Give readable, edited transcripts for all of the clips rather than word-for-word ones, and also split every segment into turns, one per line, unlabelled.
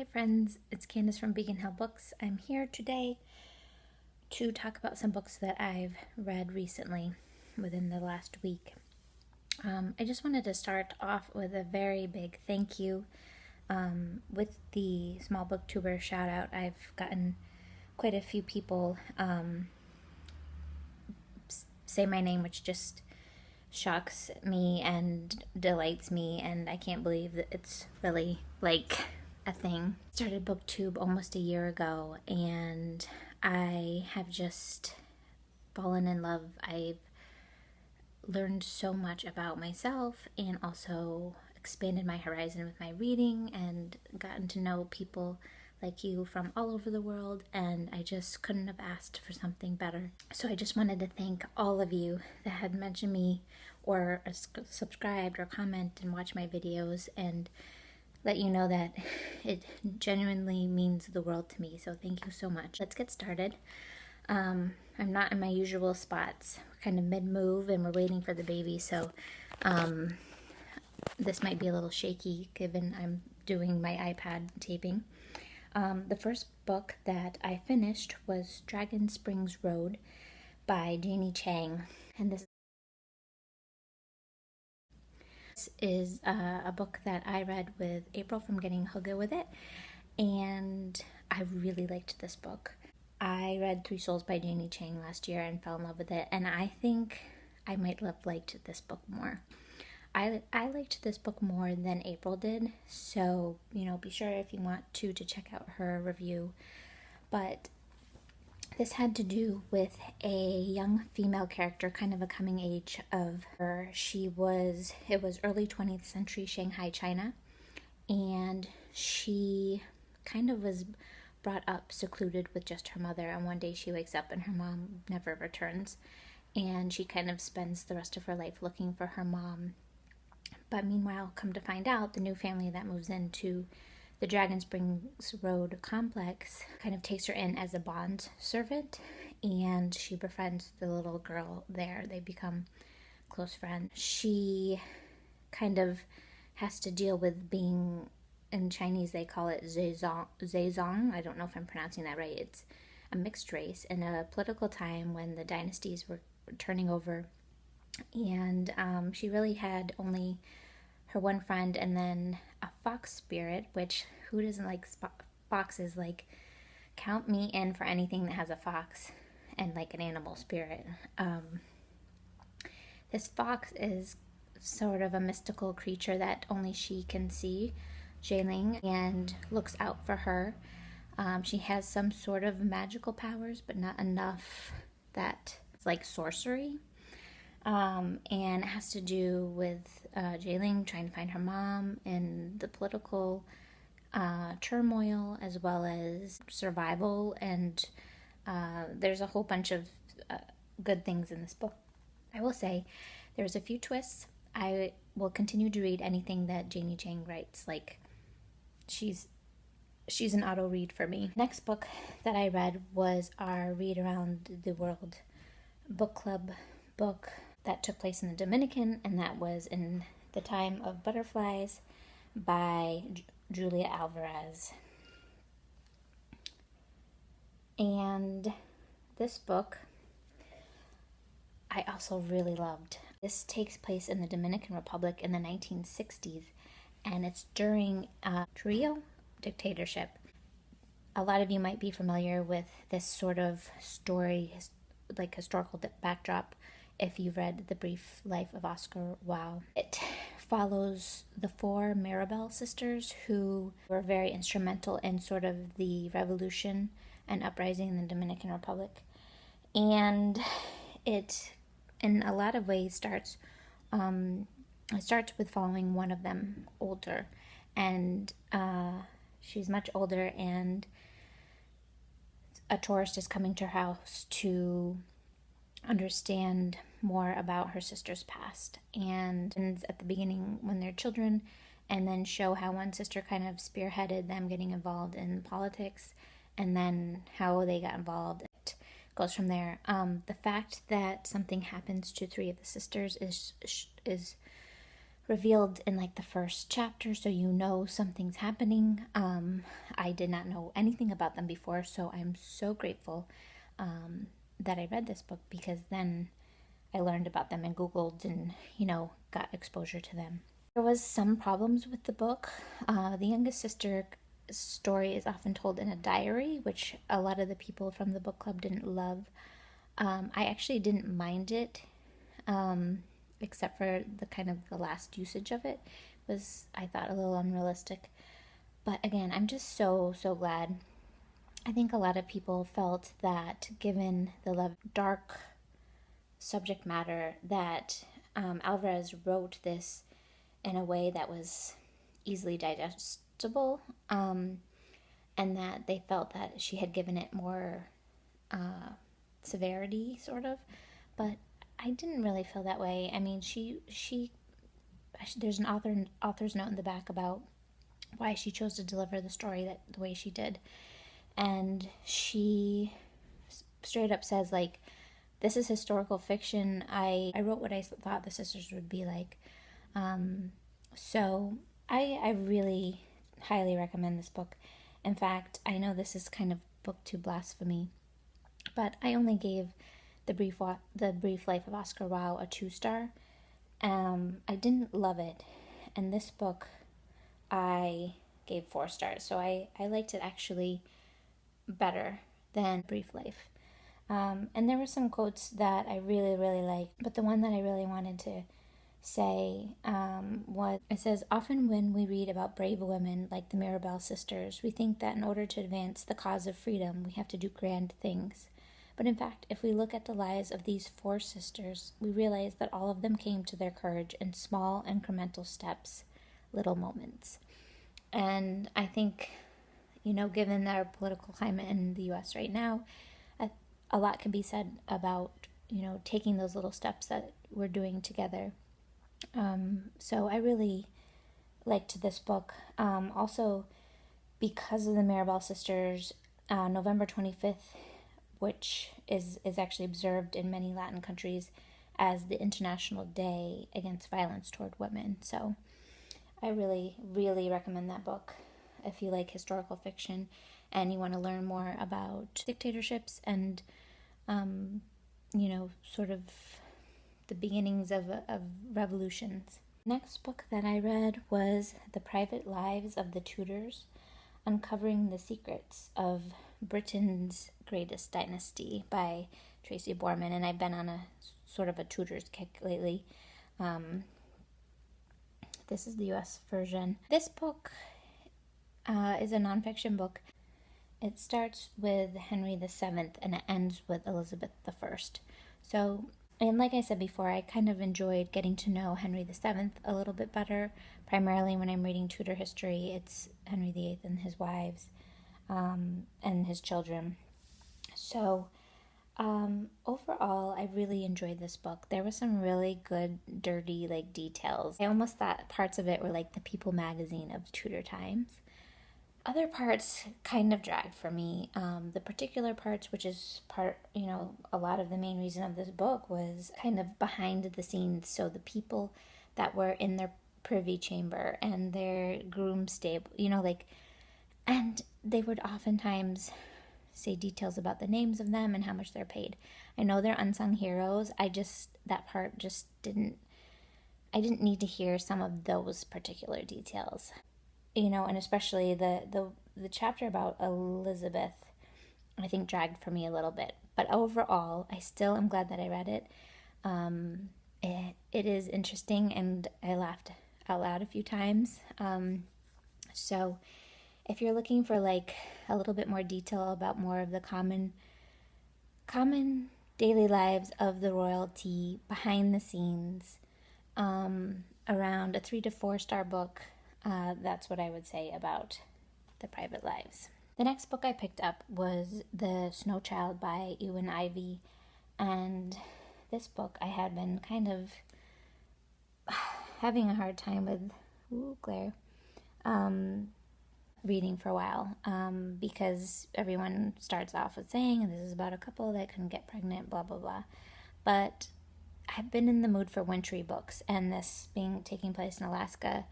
Hi friends, it's Candace from Beacon Hill Books. I'm here today to talk about some books that I've read recently within the last week. I just wanted to start off with a very big thank you. With the small booktuber shout out, I've gotten quite a few people say my name, which just shocks me and delights me, and I can't believe that it's really like a thing. I started BookTube almost a year ago, and I have just fallen in love. I've learned so much about myself and also expanded my horizon with my reading and gotten to know people like you from all over the world, and I just couldn't have asked for something better. So I just wanted to thank all of you that had mentioned me or subscribed or comment and watch my videos, and let you know that it genuinely means the world to me. So thank you so much. Let's get started. I'm not in my usual spots. We're kind of mid-move and we're waiting for the baby, so this might be a little shaky given I'm doing my iPad taping. The first book that I finished was Dragon Springs Road by Chang, and this is a book that I read with April from Getting Hygge with It, and I really liked this book. I read Three Souls by Chang last year and fell in love with it, and I think I might have liked this book more. I liked this book more than April did, so, be sure if you want to check out her review. But this had to do with a young female character, kind of a coming age of her. It was early 20th century Shanghai, China, and she kind of was brought up secluded with just her mother, and one day she wakes up and her mom never returns, and she kind of spends the rest of her life looking for her mom. But meanwhile, come to find out, the new family that moves into the Dragon Springs Road complex kind of takes her in as a bond servant, and she befriends the little girl there. They become close friends. She kind of has to deal with being, in Chinese they call it zezong. I don't know if I'm pronouncing that right. It's a mixed race in a political time when the dynasties were turning over, and she really had only her one friend and then a fox spirit, which who doesn't like foxes? Like, count me in for anything that has a fox and like an animal spirit. This fox is sort of a mystical creature that only she can see, Janie, and looks out for her. She has some sort of magical powers, but not enough that it's like sorcery. And it has to do with Janie trying to find her mom and the political turmoil as well as survival, and there's a whole bunch of good things in this book. I will say there's a few twists. I will continue to read anything that Janie Chang writes. Like, she's an auto read for me. Next book that I read was our Read Around the World book club book that took place in the Dominican, and that was In the Time of Butterflies by Julia Alvarez. And this book I also really loved. This takes place in the Dominican Republic in the 1960s, and it's during a Trujillo dictatorship. A lot of you might be familiar with this sort of story, like historical backdrop, if you've read The Brief Life of Oscar Wilde. It follows the four Mirabelle sisters who were very instrumental in sort of the revolution and uprising in the Dominican Republic. And it, in a lot of ways, starts with following one of them older. And she's much older, and a tourist is coming to her house to understand more about her sister's past, and at the beginning when they're children, and then show how one sister kind of spearheaded them getting involved in politics, and then how they got involved. It goes from there. The fact that something happens to three of the sisters is revealed in like the first chapter, so something's happening. I I did not know anything about them before, so I'm so grateful that I read this book, because then I learned about them and Googled and, got exposure to them. There was some problems with the book. The youngest sister story is often told in a diary, which a lot of the people from the book club didn't love. I actually didn't mind it, except for the last usage of it was, I thought, a little unrealistic. But again, I'm just so glad. I think a lot of people felt that, given the dark subject matter, that Alvarez wrote this in a way that was easily digestible, and that they felt that she had given it more severity, sort of. But I didn't really feel that way. I mean, there's an author's note in the back about why she chose to deliver the story the way she did. And she straight up says, like, this is historical fiction. I wrote what I thought the sisters would be like. So I really highly recommend this book. In fact, I know this is kind of book to blasphemy, but I only gave The Brief Life of Oscar Wilde a 2-star. I didn't love it. And this book I gave 4 stars. So I liked it actually better than Brief Life. And there were some quotes that I really, really liked, but the one that I really wanted to say was, it says, "Often when we read about brave women like the Mirabelle sisters, we think that in order to advance the cause of freedom, we have to do grand things. But in fact, if we look at the lives of these 4 sisters, we realize that all of them came to their courage in small, incremental steps, little moments." And I think, given our political climate in the U.S. right now, a lot can be said about, taking those little steps that we're doing together. So I really liked this book. Also, because of the Mirabelle sisters, November 25th, which is actually observed in many Latin countries as the International Day Against Violence Toward Women. So I really, really recommend that book if you like historical fiction and you want to learn more about dictatorships and, sort of the beginnings of revolutions. Next book that I read was The Private Lives of the Tudors, Uncovering the Secrets of Britain's Greatest Dynasty by Tracy Borman, and I've been on a sort of a Tudors kick lately. This is the U.S. version. This book is a nonfiction book. It starts with Henry VII and it ends with Elizabeth I. So, and like I said before, I kind of enjoyed getting to know Henry VII a little bit better. Primarily when I'm reading Tudor history, it's Henry VIII and his wives and his children. So, overall, I really enjoyed this book. There was some really good, dirty, details. I almost thought parts of it were like the People magazine of Tudor times. Other parts kind of dragged for me. The particular parts, which is a lot of the main reason of this book, was kind of behind the scenes. So the people that were in their privy chamber and their groom stable, and they would oftentimes say details about the names of them and how much they're paid. I know they're unsung heroes. That part just didn't, I didn't need to hear some of those particular details. And especially the chapter about Elizabeth, I think dragged for me a little bit. But overall, I still am glad that I read it. It is interesting, and I laughed out loud a few times. So if you're looking for a little bit more detail about more of the common daily lives of the royalty behind the scenes, around a 3 to 4 star book, that's what I would say about The Private Lives. The next book I picked up was The Snow Child by Eowyn Ivey, and this book I had been kind of having a hard time with reading for a while, because everyone starts off with saying this is about a couple that couldn't get pregnant, blah blah blah. But I've been in the mood for wintry books, and this taking place in Alaska,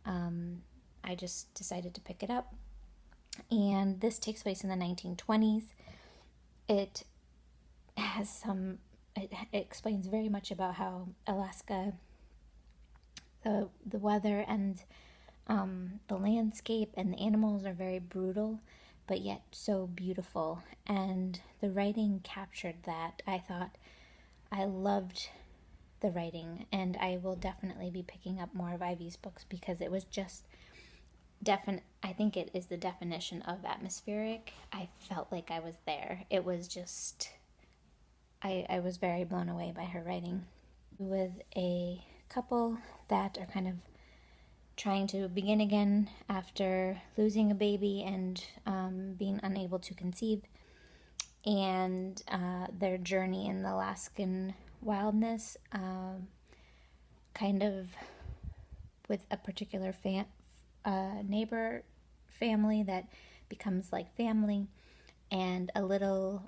I just decided to pick it up. And this takes place in the 1920s. It has it explains very much about how Alaska, the weather and the landscape and the animals are very brutal, but yet so beautiful. And the writing captured that. I loved the writing, and I will definitely be picking up more of Ivey's books because it was just I think it is the definition of atmospheric. I felt like I was there. It was just, I was very blown away by her writing. With a couple that are kind of trying to begin again after losing a baby and being unable to conceive, and their journey in the Alaskan wildness, kind of with a particular neighbor family that becomes like family, and a little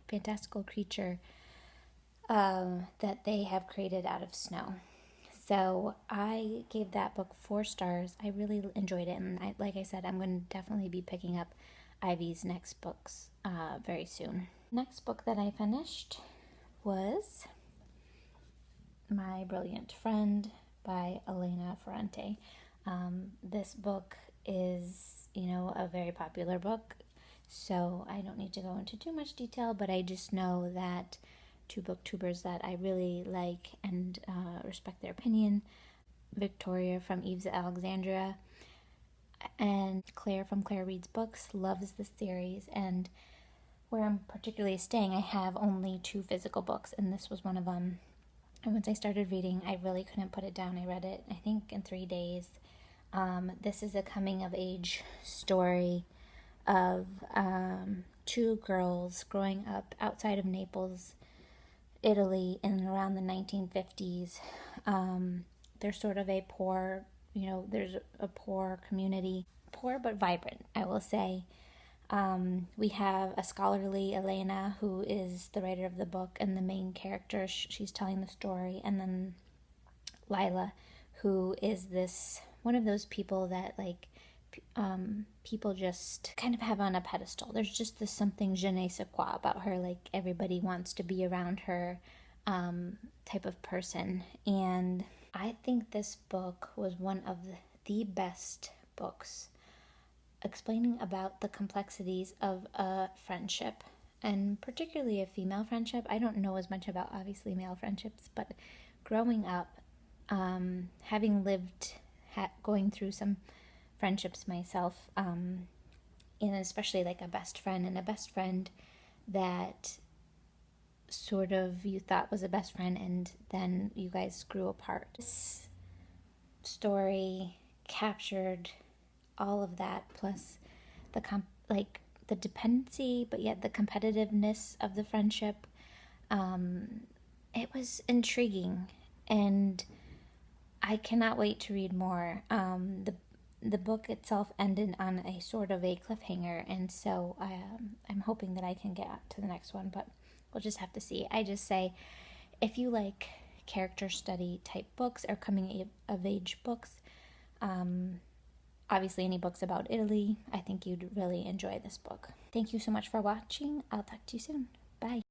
fantastical creature that they have created out of snow. So I gave that book 4 stars. I really enjoyed it, and like I said, I'm going to definitely be picking up Ivey's next books very soon. Next book that I finished was My Brilliant Friend by Elena Ferrante. This book is, a very popular book, so I don't need to go into too much detail, but I just know that 2 booktubers that I really like and respect their opinion, Victoria from Eve's Alexandria and Claire from Claire Reads Books, loves this series, and where I'm particularly staying, I have only 2 physical books, and this was one of them. And once I started reading, I really couldn't put it down. I read it, I think, in 3 days. This is a coming-of-age story of 2 girls growing up outside of Naples, Italy, in around the 1950s. There's sort of a poor, there's a poor community, poor but vibrant, I will say. We have a scholarly Elena, who is the writer of the book and the main character. She's telling the story. And then Lila, who is one of those people that people just kind of have on a pedestal. There's just this something je ne sais quoi about her, like everybody wants to be around her type of person. And I think this book was one of the best books explaining about the complexities of a friendship, and particularly a female friendship. I don't know as much about, obviously, male friendships, but growing up, having lived, going through some friendships myself, and especially like a best friend that sort of you thought was a best friend, and then you guys grew apart. This story captured all of that, plus the dependency, but yet the competitiveness of the friendship. It was intriguing, and I cannot wait to read more. The book itself ended on a sort of a cliffhanger, and so I'm hoping that I can get to the next one, but we'll just have to see. I just say, if you like character study type books or coming of age books, obviously any books about Italy, I think you'd really enjoy this book. Thank you so much for watching. I'll talk to you soon. Bye.